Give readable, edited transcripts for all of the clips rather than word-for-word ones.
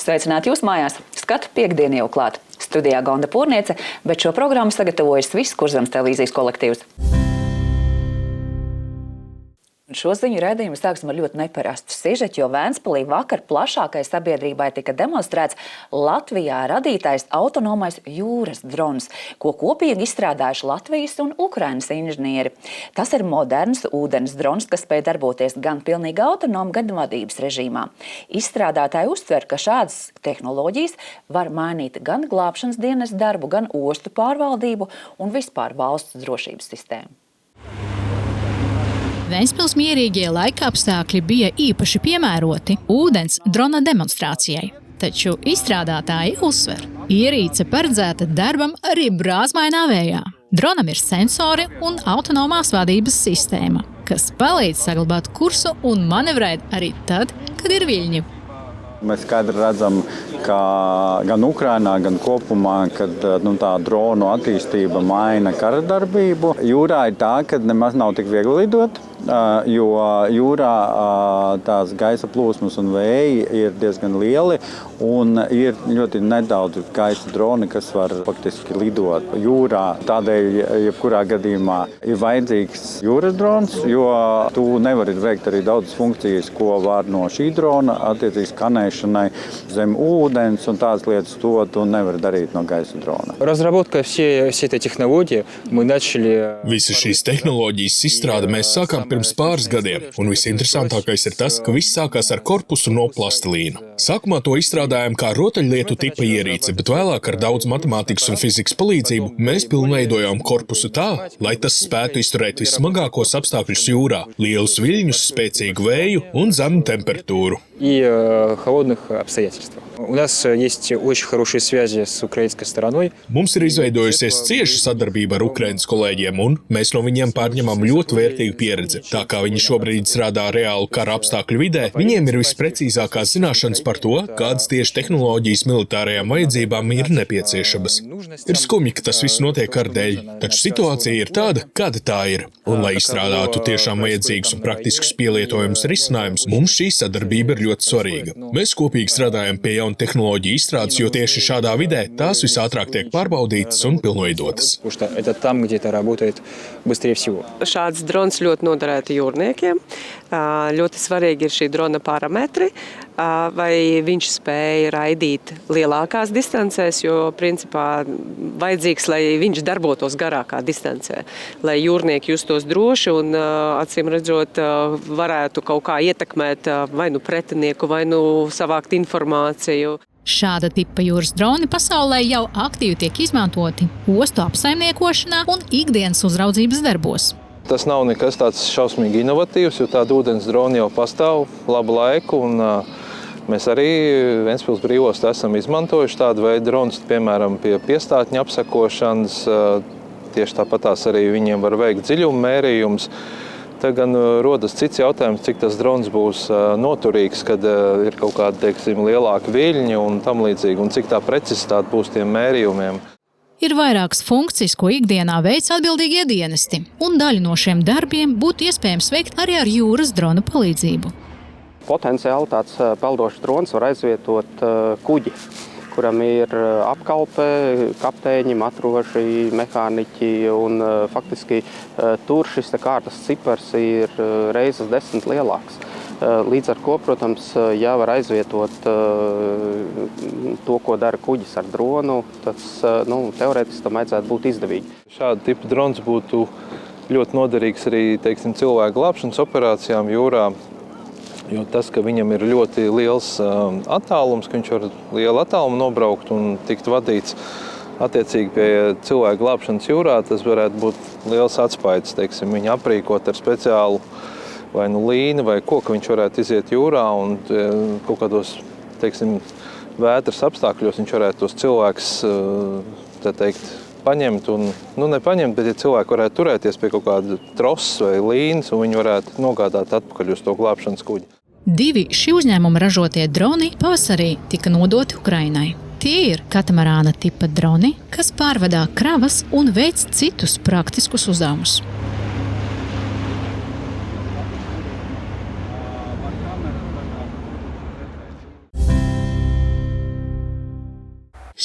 Sveicināti jūs mājās! Skatu piekdienu jau klāt. Studijā Gonda Pūrniece, bet šo programmu sagatavojas viss Kurzemes televīzijas kolektīvs. Šo ziņu raidījumu sāksim ar ļoti neparastu sižetu, jo Vēnspilī vakar plašākai sabiedrībai tika demonstrēts Latvijā radītais autonomais jūras drons, ko kopīgi izstrādājuši Latvijas un Ukrainas inženieri. Tas ir moderns ūdens drons, kas spēj darboties gan pilnīgi autonomi, gan vadības režīmā. Izstrādātāji uztver, ka šādas tehnoloģijas var mainīt gan glābšanas dienas darbu, gan ostu pārvaldību un vispār valsts drošības sistēmu. Vēnspils mierīgie laikapstākļi bija īpaši piemēroti ūdens drona demonstrācijai. Taču izstrādātāji uzsver, ierīce paredzēta darbam arī brāzmainā vējā. Dronam ir sensori un autonomās vadības sistēma, kas palīdz saglabāt kursu un manevrēt arī tad, kad ir viļņi. Mēs skaidri redzam, ka gan Ukrainā, gan kopumā, kad tā dronu attīstība maina karadarbību. Jūrā ir tā, ka nemaz nav tik viegli lidot, jo jūrā tās gaisa plūsmas un vēji ir diezgan lieli un ir ļoti nedaudz gaisa droni, kas var faktiski lidot jūrā. Tādēļ, jebkurā gadījumā, ir vajadzīgs jūras drons, jo tu nevari veikt arī daudzas funkcijas, ko var no šī drona, attiecīgi skanēšanai zem ūdens un tādas lietas, to tu nevari darīt no gaisa drona. Visas šīs tehnoloģijas izstrāde mēs sākām pirms pāris gadiem, un visinteresantākais ir tas, ka viss sākās ar korpusu no plastilīna. Sākumā to izstrādājām kā rotaļlietu tipa ierīce, bet vēlāk ar daudz matemātikas un fizikas palīdzību mēs pilnveidojām korpusu tā, lai tas spētu izturēt vissmagākos apstākļus jūrā, lielus viļņus, spēcīgu vēju un zemu temperatūru. Mums ir izveidojusies cieša sadarbība ar Ukrainas kolēģiem, un mēs no viņiem pārņemam ļoti vērtīgu pieredzi. Tā kā viņi šobrīd strādā reāli kara apstākļu vidē, viņiem ir visprecīzākās zināšanas par to, kādas tieši tehnoloģijas militārajām vajadzībām ir nepieciešamas. Ir skumji, ka tas viss notiek kara dēļ, taču situācija ir tāda, kāda tā ir. Un, lai izstrādātu tiešām vajadzīgus un praktiskus pielietojumus risinājumus, mums šī sadarbība ir ļoti svarīga. Mēs kopīgi strādājam pie jaunu tehnoloģiju izstrādes, jo tieši šādā vidē tās visātrāk tiek pārbaudītas un pilnveidotas. Šāds drons ļoti noderētu jūrniekiem. Ļoti svarīgi ir šī drona parametri, vai viņš spēja raidīt lielākās distancēs, jo principā vajadzīgs, lai viņš darbotos garākā distancē, lai jūrnieki justos droši un acīm redzot varētu kaut kā ietekmēt vai nu pretinieku, vai nu savākt informāciju. Šāda tipa jūras droni pasaulē jau aktīvi tiek izmantoti ostu apsaimniekošanā un ikdienas uzraudzības darbos. Tas nav nekas tāds šausmīgi inovatīvs, jo tāda ūdens droni jau pastāv labu laiku. Mēs arī Vēnspils brīvostā esam izmantojuši tādu veidu dronus, piemēram, pie piestātņa apsekošanas. Tieši tāpatās arī viņiem var veikt dziļuma mērījumus. Te gan rodas cits jautājums, cik tas drons būs noturīgs, kad ir kaut kādi, lielāki viļņi un tam līdzīgi, un cik tā precizitāte būs tiem mērījumiem. Ir vairākas funkcijas, ko ikdienā veic atbildīgie dienesti, un daļu no šiem darbiem būtu iespējams veikt arī ar jūras drona palīdzību. Potenciāli tāds peldošs drons var aizvietot kuģi, kuram ir apkalpe, kapteiņi, matroši, mehāniķi, un faktiski tur šis kārtas cipars ir reizes 10 lielāks. Līdz ar ko, protams, ja var aizvietot to, ko dara kuģis ar dronu, tas teorētiski tam vajadzētu būt izdevīgi. Šāda tipa drons būtu ļoti noderīgs arī, cilvēku glābšanas operācijām jūrā, jo tas, ka viņam ir ļoti liels attālums, ka viņš var lielu attālumu nobraukt un tikt vadīts attiecīgi pie cilvēku glābšanas jūrā, tas varētu būt liels atspaids, viņu aprīkot ar speciālu vai līni vai ko, ka viņš varētu iziet jūrā un kaut kādos, vētras apstākļos viņš varētu tos cilvēkus, paņemt un, nepaņemt, bet ja cilvēki varētu turēties pie kaut kāda trosas vai līnas un viņi varētu nogādāt atpakaļ uz to glābšanas kuģi. 2 šī uzņēmuma ražotie droni pavasarī tika nodoti Ukrainai. Tie ir katamarāna tipa droni, kas pārvadā kravas un veic citus praktiskus uzdevumus.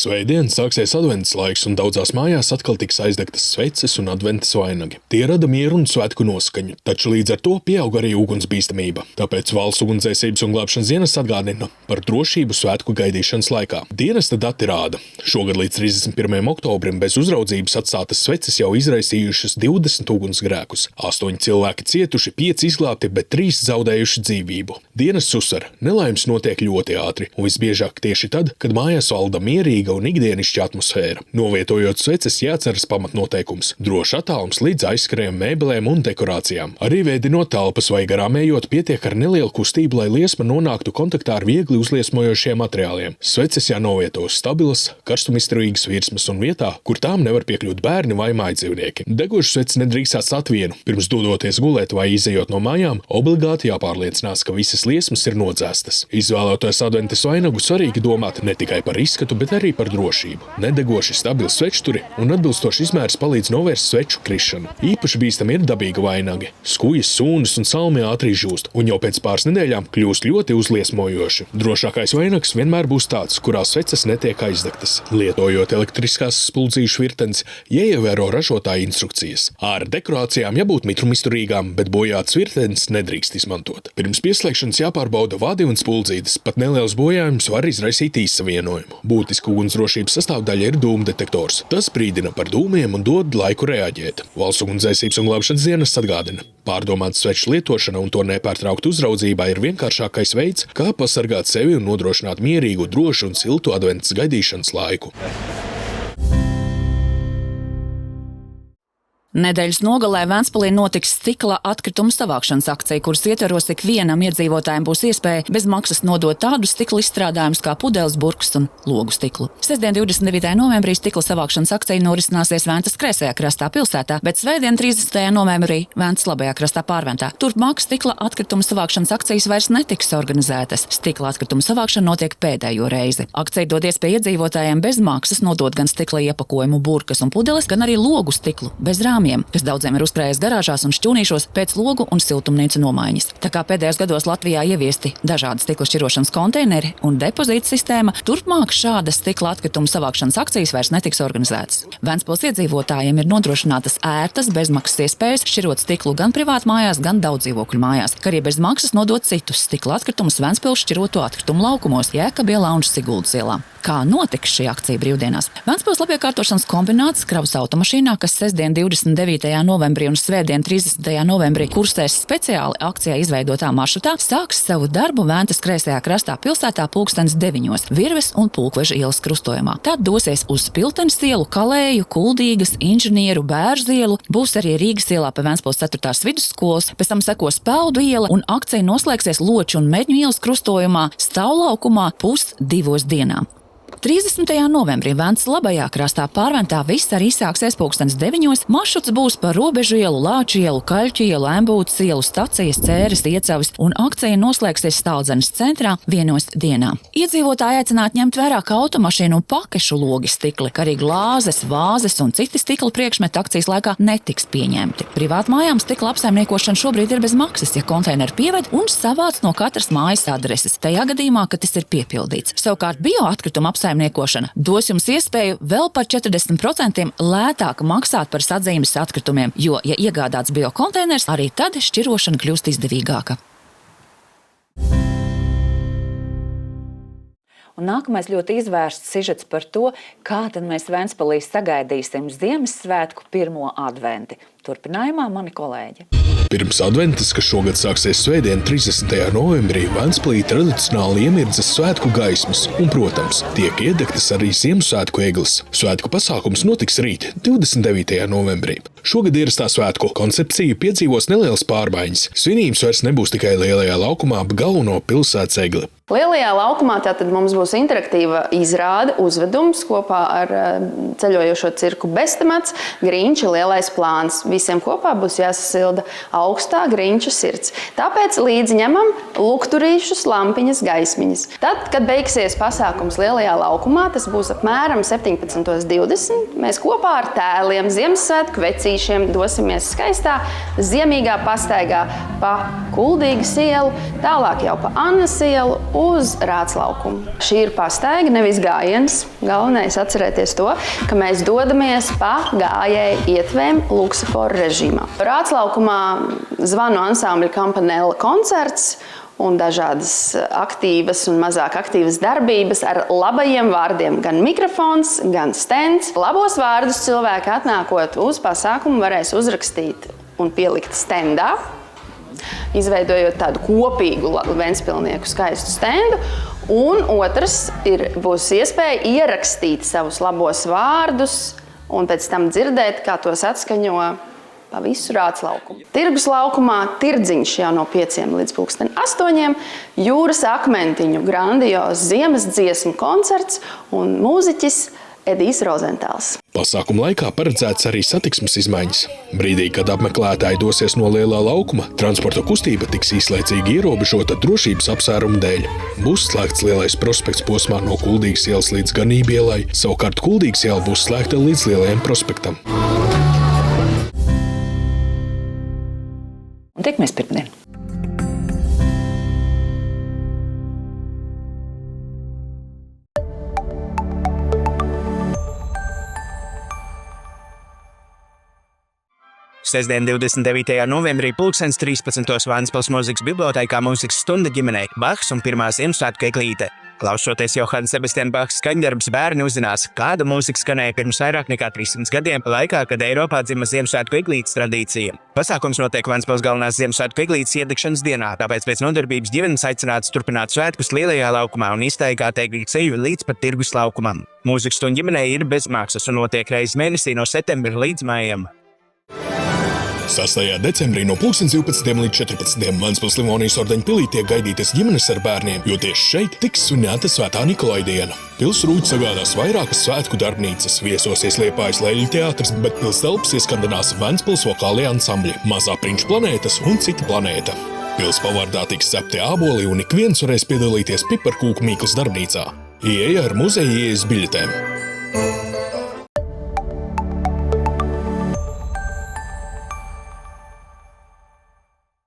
Svētdien sāksies adventas laiks un daudzās mājās atkal tiks aizdegtas sveces un adventas vainagi. Tie rada mieru un svētku noskaņu, taču līdz ar to pieaug arī ugunsbīstamība. Tāpēc Valsts ugunsdzēsības un glābšanas dienests atgādina par drošību svētku gaidīšanas laikā. Dienesta dati rāda, šogad līdz 31. oktobrim bez uzraudzības atstātas sveces jau izraisījušas 20 ugunsgrēkus. 8 cilvēki cietuši, 5 izglābti, bet 3 zaudējuši dzīvību. Dienests uzsver, nelaimes notiek ļoti ātri un visbiežāk tieši tad, kad mājās valda mierīga un ikdienišķa atmosfēra. Novietojot sveces jāatceras pamatnoteikums – drošs attālums līdz aizskrējiem, mēbelēm un dekorācijām. Arī veidinot telpas vai garām ejot pietiek ar nelielu kustību, lai liesma nonāktu kontaktā ar viegli uzliesmojošiem materiāliem. Sveces jānovieto stabilas, karstumizturīgas virsmas un vietā, kur tām nevar piekļūt bērni vai mājdzīvnieki. Degošu sveces nedrīkst atstāt vienu. Pirms dodoties gulēt vai izejot no mājām, obligāti jāpārliecinās, ka visas liesmas ir nodzēstas. Izvēloties adventas vainagu, svarīgi domāt ne tikai par izskatu, bet arī par drošību. Nedegoši stabili svečturi un atbilstoši izmērs palīdz novērst sveču krišanu. Īpaši bīstami ir dabīgi vainagi. Skujas, sūnas un salmi ātri žūst, un jau pēc pāris nedēļām kļūst ļoti uzliesmojoši. Drošākais vainags vienmēr būs tāds, kurā sveces netiek aizdegtas. Lietojot elektriskās spuldzīšu virtenes, jāievēro ražotāja instrukcijas. Ar dekorācijām jābūt mitrumizturīgām, bet bojātas virtenes nedrīkst izmantot. Pirms pieslēgšanas jāpārbauda vadi un spuldzītes, pat neliels bojājums var izraisīt īssavienojumu. Būtiska ugunsdrošības sastāvdaļa ir dūmdetektors. Tas brīdina par dūmiem un dod laiku reaģēt. Valsts ugunsdzēsības un glābšanas dienests atgādina. Pārdomāt sveču lietošana un to nepārtraukt uzraudzībā ir vienkāršākais veids, kā pasargāt sevi un nodrošināt mierīgu, drošu un siltu adventas gaidīšanas laiku. Nedēļas nogalē Ventspilī notiks stikla atkritumu savākšanas akcija, kuras ietveros ik vienam iedzīvotājiem būs iespēja bez maksas nodot tādu stikla izstrādājumus kā pudeles, burkas un logu stiklu. Sestdien 29. novembrī stikla savākšanas akcija norisināsies Ventas kreisajā krastā pilsētā, bet svētdien 30. novembrī Ventas labajā krastā Pārventā. Turpmāk stikla atkritumu savākšanas akcijas vairs netiks organizētas. Stikla atkritumu savākšana notiek pēdējo reizi. Akcija dod iespēju iedzīvotājiem bez maksas nodot gan stikla iepakojumu, burkas un pudeles, gan arī logu stiklu bez rāmjiem, kas daudziem ir uzkrājies garāžās un šķūnīšos pēc logu un siltumnīcu nomaiņas. Tā kā pēdējos gados Latvijā ieviesti dažādi stikla šķirošanas konteineri un depozīta sistēma, turpmāk šādas stikla atkritumu savākšanas akcijas vairs netiks organizētas. Ventspils iedzīvotājiem ir nodrošinātas ērtas bezmaksas iespējas šķirot stiklu gan privātu mājās, gan daudzdzīvokļu mājās, kā arī bez maksas nodot citus stikla atkritumus Ventspils šķiroto atkritumu laukumos Jēkabielā un Siguldas ielā. Kā notiks šī akcija brīvdienās? Ventspils labiekārtošanas kombināts kravas automašīnā, kas sestdien 29. novembrī un svētdien 30. novembrī kursēs speciāli akcijā izveidotā maršrutā, sāks savu darbu Ventas kreisajā krastā pilsētā 9:00 Virves un Pulkveža ielas krustojumā. Tad dosies uz Piltenes ielu, Kalēju, Kuldīgas, Inženieru, Bērzu ielu, būs arī Rīgas ielā pie Ventspils 4. vidusskolas, pēc tam sekos Peldu iela un akcija noslēgsies Loču un Medņu ielas krustojumā Stāvlaukumā 1:30. 30. novembrī Ventas labajā krastā Pārventā viss arī sāksies 9:00. Maršruts būs pa Robežu ielu, Lāču ielu, Kaļķu ielu, Embūtas ielu, Stacijas, Cēres, Iecavas un akcija noslēgsies Stāldzenes centrā 1:00. Iedzīvotāji aicināti ņemt vērā, ka automašīnu un pakešu logi stikli, kā arī glāzes, vāzes un citi stikla priekšmeti akcijas laikā netiks pieņemti. Privātmājām stikla apsaimniekošana šobrīd ir bez maksas, ja konteineri pieved un savāc no katras mājas adreses, tajā gadījumā, ka tas ir piepildīts. Savukārt bioatkrituma apsaimniekošana dos jums iespēju vēl par 40% lētāk maksāt par sadzīmes atkritumiem, jo, ja iegādāts biokonteiners, arī tad šķirošana kļūst izdevīgāka. Un nākamais ļoti izvērsts sižets par to, kā tad mēs Ventspilī sagaidīsim Ziemassvētku pirmo adventi. Turpinājumā mani kolēģi. Pirms adventas, kas šogad sāksies svētdien 30. novembrī, Ventspilī tradicionāli iemirdzas svētku gaismas un, protams, tiek iedegtas arī Ziemassvētku egles. Svētku pasākums notiks rīt, 29. novembrī. Šogad ierastā svētku koncepcija piedzīvos nelielas pārmaiņas. Svinības vairs nebūs tikai lielajā laukumā, bet galveno pilsētas egli. Lielajā laukumā tātad mums būs interaktīva izrāde, uzvedums kopā ar ceļojošo cirku Bestemats, Grinča lielais plāns. Visiem kopā būs jāsasilda augstā Grinča sirds. Tāpēc līdzi ņemam lukturīšus, lampiņas, gaismiņas. Tad, kad beigsies pasākums Lielajā laukumā, tas būs apmēram 17:20. Mēs kopā ar tēliem, Ziemassvētku vecīšiem dosimies skaistā ziemīgā pastaigā pa Kuldīgas ielu, tālāk jau pa Annas ielu uz Rāclaukumu. Šī ir pastaiga, nevis gājiens. Galvenais atcerēties to, ka mēs dodamies pa gājēju ietvēm luksusforu režīmā. Rāclaukumā zvanu ansambļa Campanella koncerts un dažādas aktīvas un mazāk aktīvas darbības ar labajiem vārdiem. Gan mikrofons, gan stends. Labos vārdus cilvēki atnākot uz pasākumu varēs uzrakstīt un pielikt stendā, izveidojot tādu kopīgu ventspilnieku skaistu stendu. Un otrs būs iespēja ierakstīt savus labos vārdus un pēc tam dzirdēt, kā tos atskaņo pa visu Rāclaukumu. Tirgus laukumā tirdziņš jau no 5 līdz 8. Jūras akmentiņu grandios ziemas dziesmu koncerts un mūziķis Edijs Rozentāls. Pasākuma laikā paredzēts arī satiksmes izmaiņas. Brīdī, kad apmeklētāji dosies no lielā laukuma, transporta kustība tiks īslaicīgi ierobežota drošības apsvērumu dēļ. Būs slēgts Lielais prospekts posmā no Kuldīgas ielas līdz Ganību ielai, savukārt Kuldīgas iela būs slēgta līdz Lielajam prospektam. Un tiekamies pirmdien. Sestdien 29. novembrī pulkstens 13. Ventspils mūzikas bibliotēkā mūzikas stunda ģimenei Bachs un pirmā Ziemassvētku eglīte. Klausoties Johana Sebastiana Bacha skaņdarbus, bērni uzzinās, kāda mūzika skanēja pirms vairāk nekā 300 gadiem, laikā, kad Eiropā dzima Ziemassvētku eglītes tradīcija. Pasākums notiek Ventspils galvenās Ziemassvētku eglītes iedegšanas dienā, tāpēc pēc nodarbības ģimenes aicināts turpināt svētkus Lielajā laukumā un iztaigāt eglītes ceļu līdz pat tirgus laukumam. Mūzikas stunda ģimenei ir bezmaksas un notiek reizes mēnesī no septembra līdz maijam. 6. decembrī no 12. līdz 14. Ventspils Livonijas ordeņa pilī tiek gaidītas ģimenes ar bērniem, jo tieši šeit tiks svinēta Svētā Nikolai diena. Pils rūķi sagādās vairākas svētku darbnīcas, viesosies Liepājas Leļļu teātris, bet pils telpas ieskandinās Ventspils vokālie ansambļi, Mazā prinča planētas un Cita planēta. Pils pavārdā tiks cepti āboli un ik viens varēs piedalīties piparkūku Mīklas darbnīcā. Ieeja ar muzeja ieejas biļetēm.